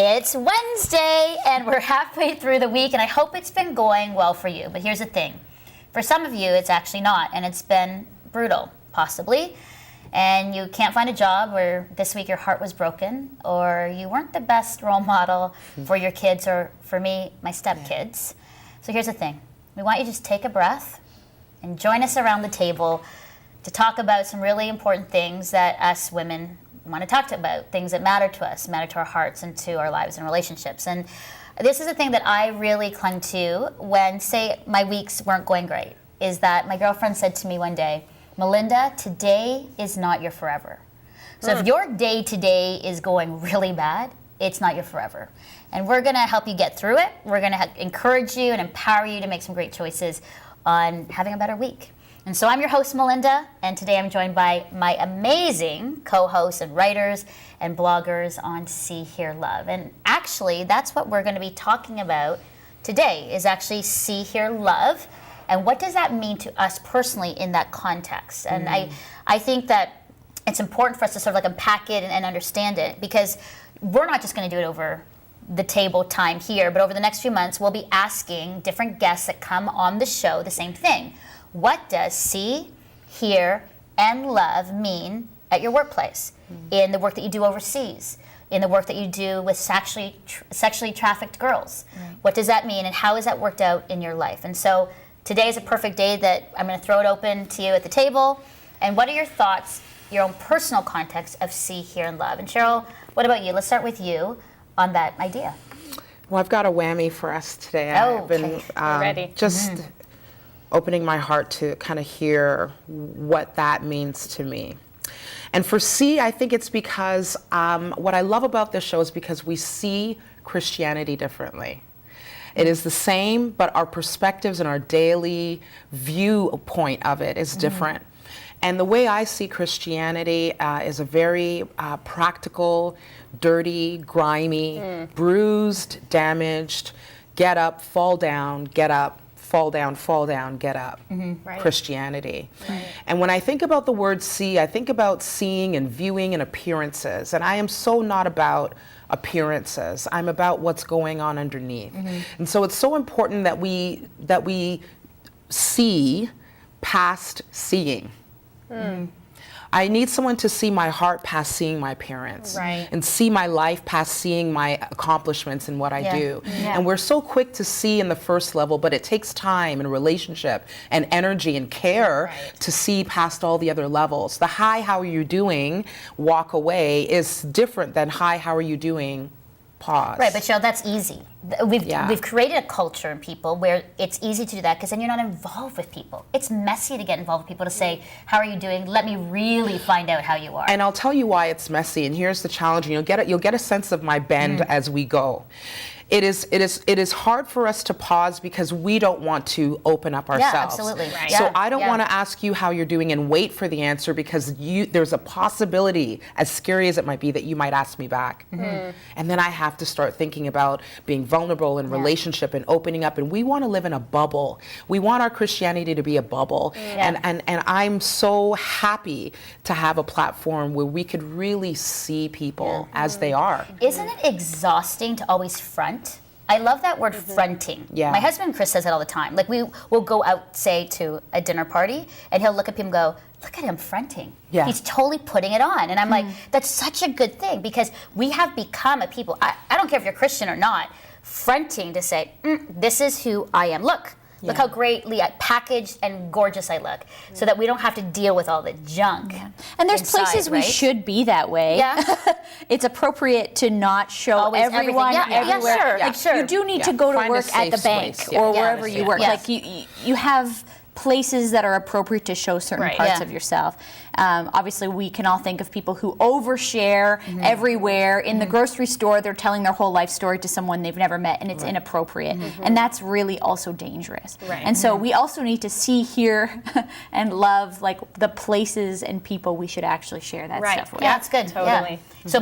It's Wednesday, and we're halfway through the week, and I hope it's been going well for you. But here's the thing. For some of you, it's actually not, and it's been brutal, possibly. And you can't find a job, or this week your heart was broken, or you weren't the best role model for your kids, or for me, my stepkids. So here's the thing. We want you to just take a breath and join us around the table to talk about some really important things that us women want to talk about, things that matter to us, matter to our hearts and to our lives and relationships. And this is the thing that I really clung to when, say, my weeks weren't going great, is that my girlfriend said to me one day, Melinda, today is not your forever. So if your day today is going really bad, it's not your forever. And we're going to help you get through it. We're going to encourage you and empower you to make some great choices on having a better week. And so I'm your host, Melinda, and today I'm joined by my amazing co-hosts and writers and bloggers on See, Hear, Love. And actually, that's what we're going to be talking about today, is actually See, Hear, Love. And what does that mean to us personally in that context? And I think that it's important for us to sort of like unpack it and understand it, because we're not just going to do it over the table time here, but over the next few months, we'll be asking different guests that come on the show the same thing. What does see, hear, and love mean at your workplace, in the work that you do overseas, in the work that you do with sexually trafficked girls? What does that mean, and how has that worked out in your life? And so today is a perfect day that I'm going to throw it open to you at the table. And what are your thoughts, your own personal context of see, hear, and love? And Cheryl, what about you? Let's start with you on that idea. Well, I've got a whammy for us today. Oh, I've been okay. Ready. just opening my heart to kind of hear what that means to me. And for see, I think it's because what I love about this show is because we see Christianity differently. It is the same, but our perspectives and our daily viewpoint of it is different. And the way I see Christianity is a very practical, dirty, grimy, bruised, damaged, get up, fall down, get up, fall down, get up, Christianity. And when I think about the word see, I think about seeing and viewing and appearances. And I am so not about appearances. I'm about what's going on underneath. And so it's so important that we see past seeing. I need someone to see my heart past seeing my appearance, and see my life past seeing my accomplishments and what I do. And we're so quick to see in the first level, but it takes time and relationship and energy and care to see past all the other levels. The hi, how are you doing, walk away is different than hi, how are you doing, pause. Right, but Cheryl, that's easy. We've created a culture in people where it's easy to do that because then you're not involved with people. It's messy to get involved with people, to say, how are you doing? Let me really find out how you are. And I'll tell you why it's messy, and here's the challenge, and you'll get a sense of my bend as we go. It is hard for us to pause because we don't want to open up ourselves. Yeah, absolutely. Right. So I don't want to ask you how you're doing and wait for the answer, because there's a possibility, as scary as it might be, that you might ask me back. And then I have to start thinking about being vulnerable in relationship and opening up. And we want to live in a bubble. We want our Christianity to be a bubble. And I'm so happy to have a platform where we could really see people as they are. Isn't it exhausting to always front? I love that word, fronting. My husband Chris says it all the time. Like, we will go out, say, to a dinner party, and he'll look at people and go, look at him fronting. He's totally putting it on. And I'm like, that's such a good thing, because we have become a people, I don't care if you're Christian or not, fronting to say, this is who I am. Look how greatly packaged and gorgeous I look, so that we don't have to deal with all the junk. And there's inside, places we should be that way. It's appropriate to not show everyone everywhere. Sure. You do need to go to Find work at the bank or wherever you work. Like you have places that are appropriate to show certain parts of yourself. Obviously, we can all think of people who overshare everywhere. In the grocery store, they're telling their whole life story to someone they've never met, and it's inappropriate. And that's really also dangerous. And so we also need to see, hear, and love like the places and people we should actually share that stuff with. Yeah, that's good. Totally. So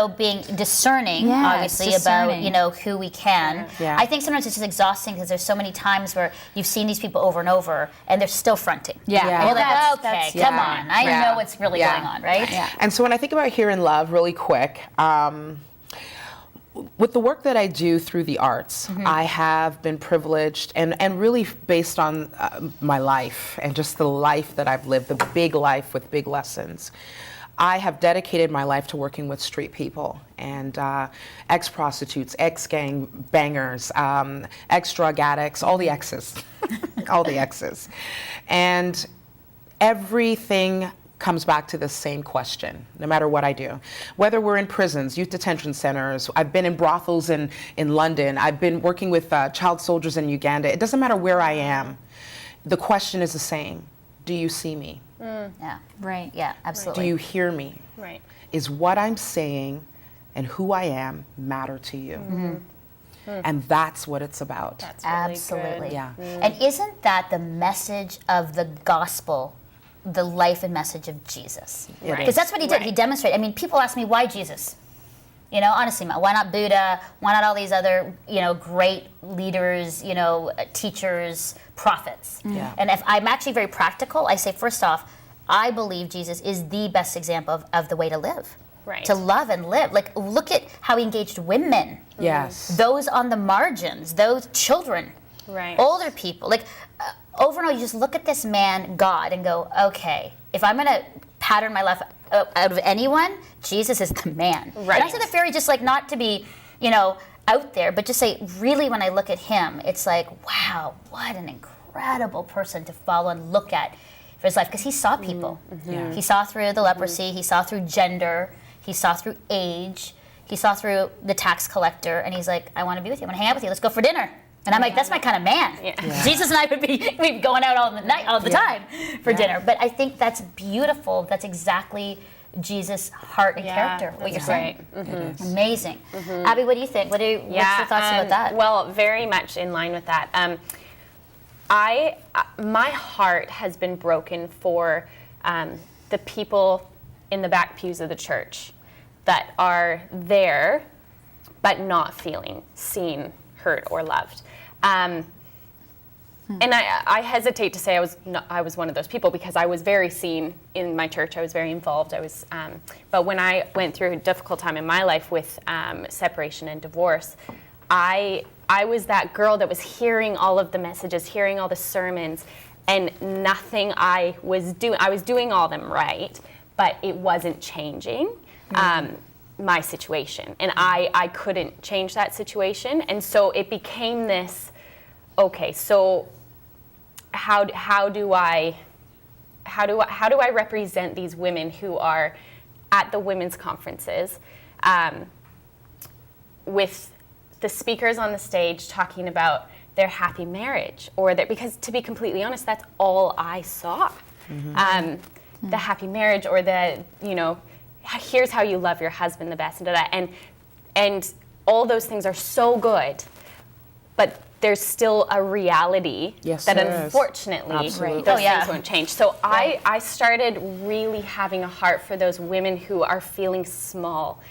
being discerning, obviously, about who we can. I think sometimes it's just exhausting because there's so many times where you've seen these people over and over, and they're still fronting. And you're like, okay, come on, I know what's really going on, right? And so when I think about hear and love, really quick, with the work that I do through the arts, I have been privileged and really based on my life and just the life that I've lived, the big life with big lessons. I have dedicated my life to working with street people and ex-prostitutes, ex-gang bangers, ex-drug addicts, all the X's, all the X's. And everything comes back to the same question, no matter what I do. Whether we're in prisons, youth detention centers, I've been in brothels in London, I've been working with child soldiers in Uganda, it doesn't matter where I am, the question is the same. Do you see me? Yeah. Right. Yeah, absolutely. Do you hear me? Right. Is what I'm saying and who I am matter to you? And that's what it's about. That's really Absolutely. good. Yeah. And isn't that the message of the gospel, the life and message of Jesus? It Because is. that's what he did. He demonstrated. I mean, people ask me, why Jesus? You know, honestly, why not Buddha? Why not all these other, great leaders, teachers, prophets? Yeah. And if I'm actually very practical, I say, first off, I believe Jesus is the best example of the way to live. Right. To love and live. Like, look at how he engaged women. Yes. Those on the margins, those children, Right. older people. Like, over and over, you just look at this man, God, and go, okay, if I'm going to pattern my life out of anyone, Jesus is the man. Right. And I say that very just like not to be, out there, but just say, really, when I look at him, it's like, wow, what an incredible person to follow and look at for his life. Because he saw people. Yeah. He saw through the leprosy, he saw through gender, he saw through age, he saw through the tax collector, and he's like, I want to be with you, I want to hang out with you, let's go for dinner. And I'm like, that's my kind of man. Yeah. Yeah. Jesus and I we'd be going out all the time for dinner. But I think that's beautiful. That's exactly Jesus' heart and character, what you're saying. Right. Amazing. Abby, what do you think? What's your thoughts about that? Well, very much in line with that. My heart has been broken for the people in the back pews of the church that are there, but not feeling seen, heard, or loved. And I hesitate to say I was one of those people because I was very seen in my church. I was very involved. But when I went through a difficult time in my life with separation and divorce, I was that girl that was hearing all of the messages, hearing all the sermons, and nothing I was doing. I was doing all of them right, but it wasn't changing my situation, and I couldn't change that situation, and so it became this. Okay, so how do I represent these women who are at the women's conferences with the speakers on the stage talking about their happy marriage, because to be completely honest, that's all I saw. The happy marriage, or here's how you love your husband the best, and all those things are so good, but there's still a reality that unfortunately those things won't change. So I started really having a heart for those women who are feeling small,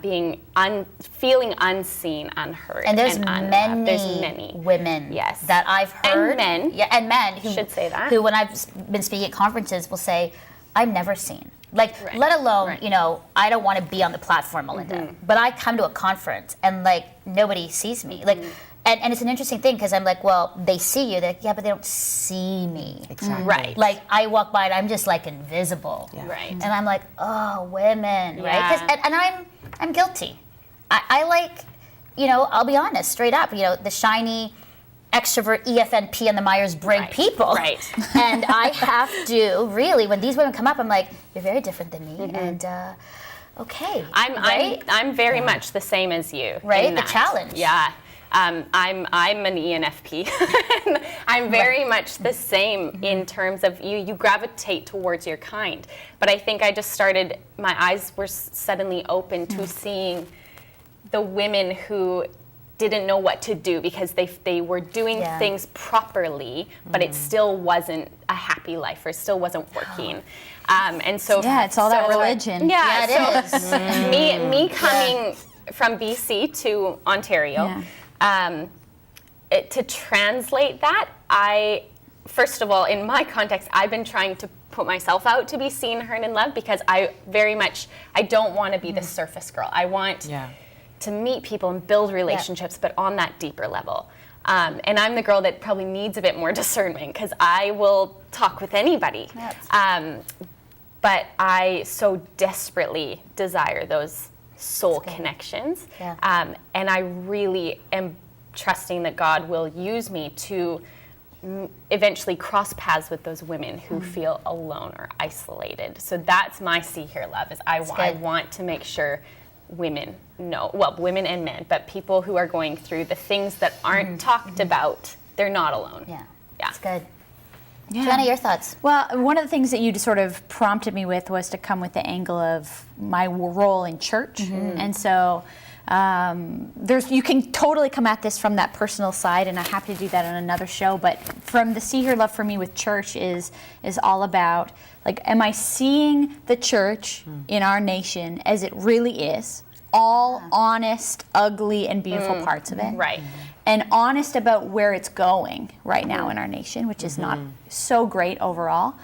feeling unseen, unheard. And there's unloved. There's many women that I've heard. And men who should say that. Who, when I've been speaking at conferences, will say, I'm never seen. Let alone, I don't want to be on the platform, Melinda, but I come to a conference and nobody sees me. And it's an interesting thing because I'm like, well, they see you. They're like, yeah, but they don't see me. Exactly. Right. I walk by and I'm just invisible. Yeah. Right. And I'm like, oh, women, Yeah. right? And I'm guilty. I I'll be honest, straight up, the shiny extrovert EFNP and the Myers-Briggs people. Right. And I have to really, when these women come up, I'm like, you're very different than me. And okay. I'm very much the same as you. Right? in The that. challenge. Yeah. I'm an ENFP. I'm very much the same in terms of you gravitate towards your kind. But I think I just started, my eyes were suddenly open to seeing the women who didn't know what to do because they were doing things properly, but it still wasn't a happy life, or still wasn't working. And so it's all that religion. Yeah, it is. Me coming from BC to Ontario, to translate that, first of all, in my context, I've been trying to put myself out to be seen, heard, and loved because I don't want to be the surface girl. I want to meet people and build relationships, but on that deeper level. And I'm the girl that probably needs a bit more discernment because I will talk with anybody. But I so desperately desire those soul connections. And I really am trusting that God will use me to eventually cross paths with those women who feel alone or isolated. So that's my see, hear, love, is I want to make sure women know, well, women and men, but people who are going through the things that aren't talked about, they're not alone. That's good. Joanna, your thoughts? Well, one of the things that you sort of prompted me with was to come with the angle of my role in church. And so you can totally come at this from that personal side, and I'm happy to do that on another show. But from the see, hear, love for me with church is all about, like, am I seeing the church in our nation as it really is? All honest, ugly, and beautiful parts of it. Right. And honest about where it's going right now in our nation, which is not so great overall.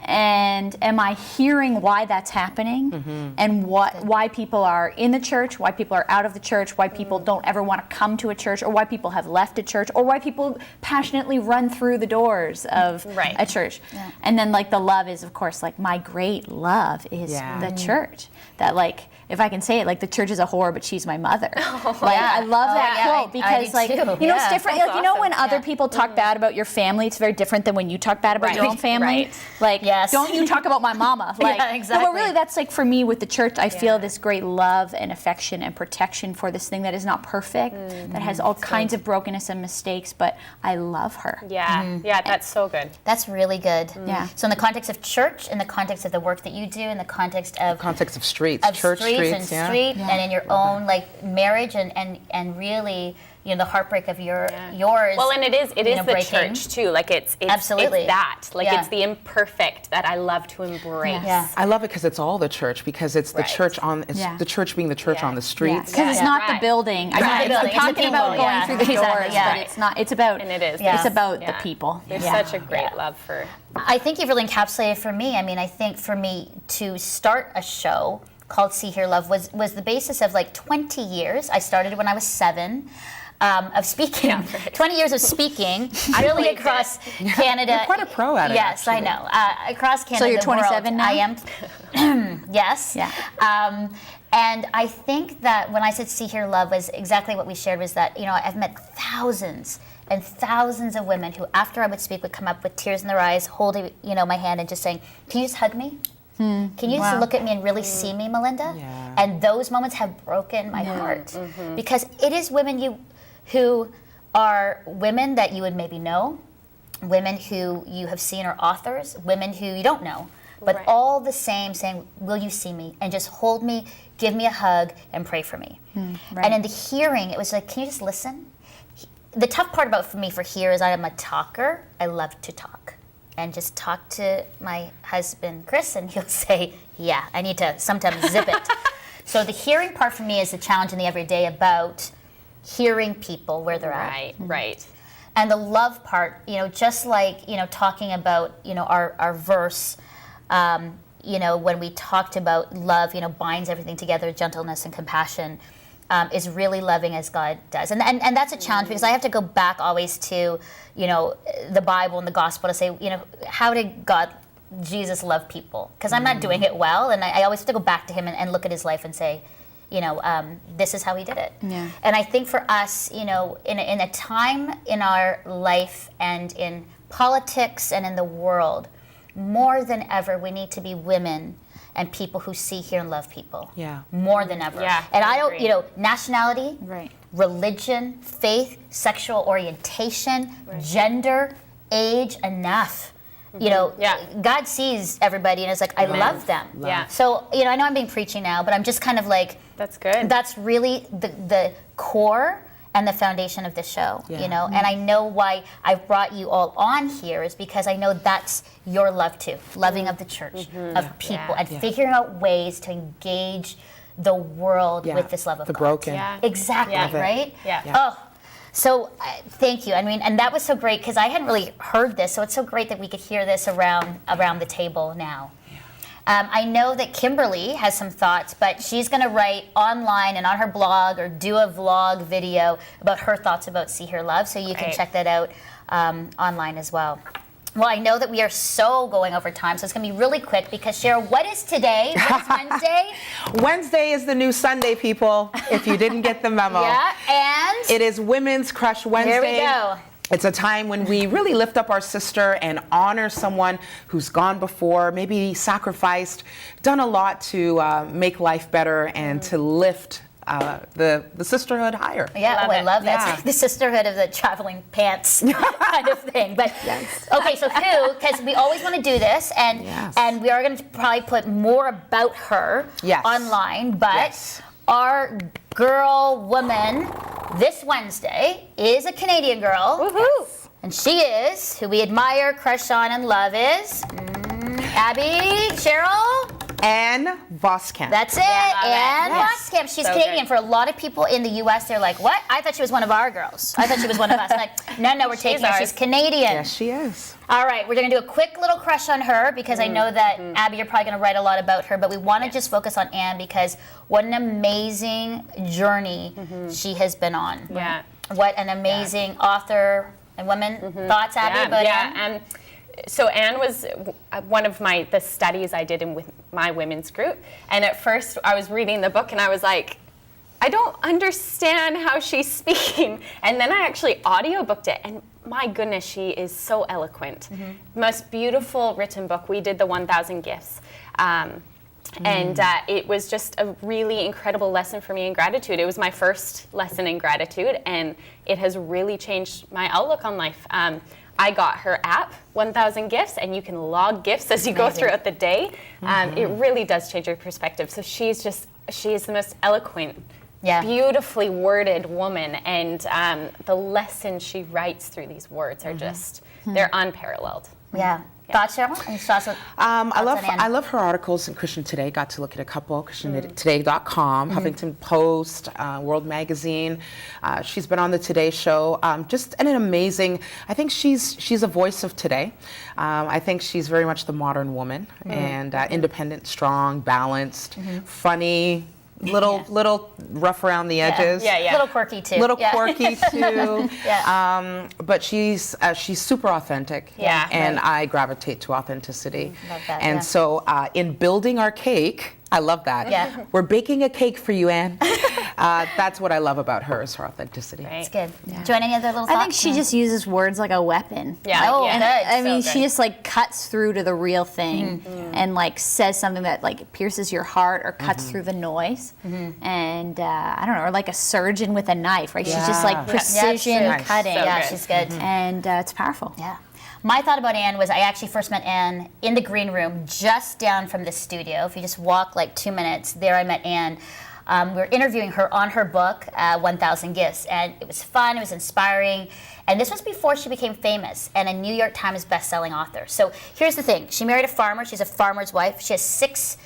And am I hearing why that's happening, and why people are in the church, why people are out of the church, why people don't ever want to come to a church, or why people have left a church, or why people passionately run through the doors of a church. And then, like, the love is, of course, like, my great love is the church. That, like, if I can say it, like, the church is a whore, but she's my mother. I love that quote because, like, you know, it's different. Like, you know, when other people talk bad about your family, it's very different than when you talk bad about your own family. Like, don't you talk about my mama. Like, exactly. No, but really, that's, like, for me with the church, I feel this great love and affection and protection for this thing that is not perfect, that has all kinds of brokenness and mistakes, but I love her. That's so good. That's really good. So in the context of church, in the context of the work that you do, in the context of streets, church streets, and in your own, like, marriage and really, you know, the heartbreak of yours. Well, and it is the breaking. church too. Like, it's Absolutely. it's that. Like, it's the imperfect that I love to embrace. I love it because it's all the church, because it's the church the church being the church on the streets. Because it's not the building. I'm talking about going through the doors, but it's not. It's about. And it is. It's about the people. There's such a great love for. I think you've really encapsulated for me. I mean, I think for me to start a show called See, Hear, Love was the basis of, like, 20 years. I started when I was 7. Of speaking, 20 years of speaking, really across Canada. You're quite a pro at it. Yes, actually. I know. Across Canada. So you're 27 now? I am. Yes. And I think that when I said See, Hear, Love was exactly what we shared, was that, you know, I've met thousands and thousands of women who, after I would speak, would come up with tears in their eyes, holding, you know, my hand and just saying, "Can you just hug me? Can you just look at me and really see me, Melinda?" And those moments have broken my heart, because it is women who are women that you would maybe know, women who you have seen are authors, women who you don't know, but all the same saying, "Will you see me?" And just hold me, give me a hug, and pray for me. And in the hearing, it was like, "Can you just listen?" The tough part about for hear is I am a talker. I love to talk. And just talk to my husband, Chris, and he'll say, "Yeah, I need to sometimes zip it." So the hearing part for me is the challenge in the everyday about hearing people where they're at. Right. And the love part, you know, just like, you know, talking about, you know, our verse, you know, when we talked about love, you know, binds everything together, gentleness and compassion, is really loving as God does. And that's a challenge, because I have to go back always to, you know, the Bible and the gospel to say, you know, how did Jesus love people? Because I'm not doing it well, and I always have to go back to him and look at his life and say, you know, this is how he did it. And I think for us, you know, in a time in our life and in politics and in the world, more than ever, we need to be women and people who see, hear, and love people. More than ever. And I don't, you know, nationality, religion, faith, sexual orientation, gender, age, enough. You know, God sees everybody, and it's like, I love them. So, you know, I know I'm being preachy now, but I'm just kind of like, that's good. That's really the core and the foundation of the show, you know? And I know why I've brought you all on here is because I know that's your love too, loving of the church, of people, and figuring out ways to engage the world with this love of the God. broken. Exactly, right? Oh, so thank you. I mean, and that was so great, because I hadn't really heard this, so it's so great that we could hear this around the table now. I know that Kimberly has some thoughts, but she's going to write online and on her blog or do a vlog video about her thoughts about See Her Love, so you can check that out online as well. Well, I know that we are so going over time, so it's going to be really quick because, Cheryl, what is today? What is Wednesday? Wednesday is the new Sunday, people, if you didn't get the memo. Yeah, and? It is Women's Crush Wednesday. Here we go. It's a time when we really lift up our sister and honor someone who's gone before, maybe sacrificed, done a lot to make life better and to lift the sisterhood higher. Yeah, I love that. Yeah. It's like the sisterhood of the traveling pants kind of thing. But okay, so who? Because we always want to do this, and we are going to probably put more about her online. But our girl woman this Wednesday is a Canadian girl. Woohoo! And she is, who we admire, crush on, and love is Abby, Cheryl. Anne Voskamp. That's it, Anne Voskamp. She's So Canadian. good. For a lot of people in the U.S., they're like, what? I thought she was one of our girls. I thought she was one of us. Like, no, we're taking her. ours. She's Canadian. Yes, she is. All right, we're going to do a quick little crush on her because I know that, Abby, you're probably going to write a lot about her, but we want to just focus on Anne because what an amazing journey she has been on. Yeah. What an amazing author and woman. Thoughts, Abby, about Anne? So Anne was one of the studies I did with my women's group. And at first I was reading the book and I was like, I don't understand how she's speaking. And then I actually audiobooked it, and my goodness, she is so eloquent. Most beautiful written book. We did the 1,000 Gifts. And it was just a really incredible lesson for me in gratitude. It was my first lesson in gratitude, and it has really changed my outlook on life. I got her app, 1,000 Gifts, and you can log gifts as you go throughout the day. It really does change your perspective. So she is the most eloquent, beautifully worded woman, and the lessons she writes through these words are just, they're unparalleled. Yeah. Thoughts, Cheryl? Any thoughts on I love her articles in Christian Today. Got to look at a couple. ChristianToday.com, Huffington Post, World Magazine. She's been on the Today Show. Just an amazing. I think she's a voice of today. I think she's very much the modern woman and independent, strong, balanced, funny. Little rough around the edges. Little quirky too. Quirky too. But she's super authentic. And I gravitate to authenticity. Love that, and so in building our cake, I love that. Yeah. We're baking a cake for you, Anne. That's what I love about her, is her authenticity. It's good. Joanna, any other little thoughts? I think she just uses words like a weapon. And I mean, she just like cuts through to the real thing and like says something that like pierces your heart or cuts through the noise. And I don't know, or like a surgeon with a knife, right? She's just like precision cutting. So good. She's good. And it's powerful. Yeah. My thought about Anne was I actually first met Anne in the green room just down from the studio. If you just walk like 2 minutes, there I met Anne. We were interviewing her on her book, 1,000 Gifts, and it was fun, it was inspiring, and this was before she became famous and a New York Times best-selling author. So here's the thing, she married a farmer, she's a farmer's wife, she has 6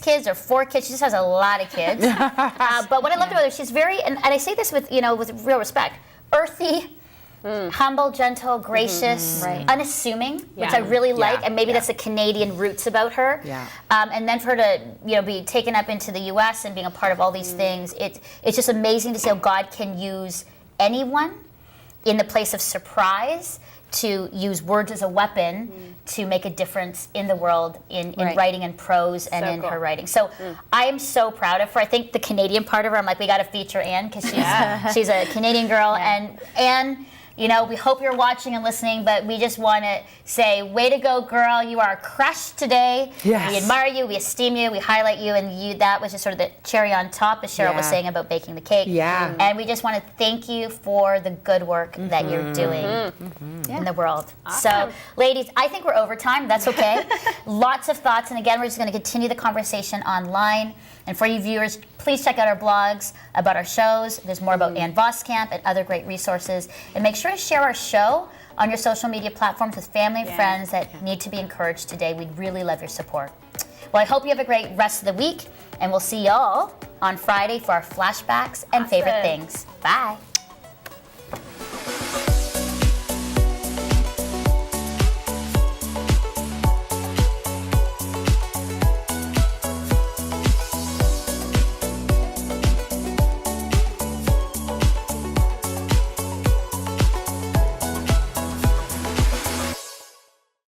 kids or 4 kids? She just has a lot of kids. But what I loved about her, she's very, and I say this with real respect, earthy, humble, gentle, gracious, unassuming, which I really like, and maybe that's the Canadian roots about her. And then for her to be taken up into the U.S. and being a part of all these things, it's just amazing to see how God can use anyone in the place of surprise to use words as a weapon to make a difference in the world in writing and prose and in her writing. So I am so proud of her. I think the Canadian part of her, I'm like, we got to feature Anne because she's a Canadian girl, and Anne, we hope you're watching and listening, but we just want to say, way to go, girl. You are crushed today. Yes. We admire you, we esteem you, we highlight you, and that was just sort of the cherry on top, as Cheryl was saying about baking the cake. And we just want to thank you for the good work that you're doing in the world. So, ladies, I think we're over time. That's okay. Lots of thoughts, and again, we're just going to continue the conversation online. And for you viewers, please check out our blogs about our shows. There's more about Anne Voskamp and other great resources. And make sure to share our show on your social media platforms with family and friends that need to be encouraged today. We'd really love your support. Well, I hope you have a great rest of the week, and we'll see y'all on Friday for our flashbacks and favorite things. Bye.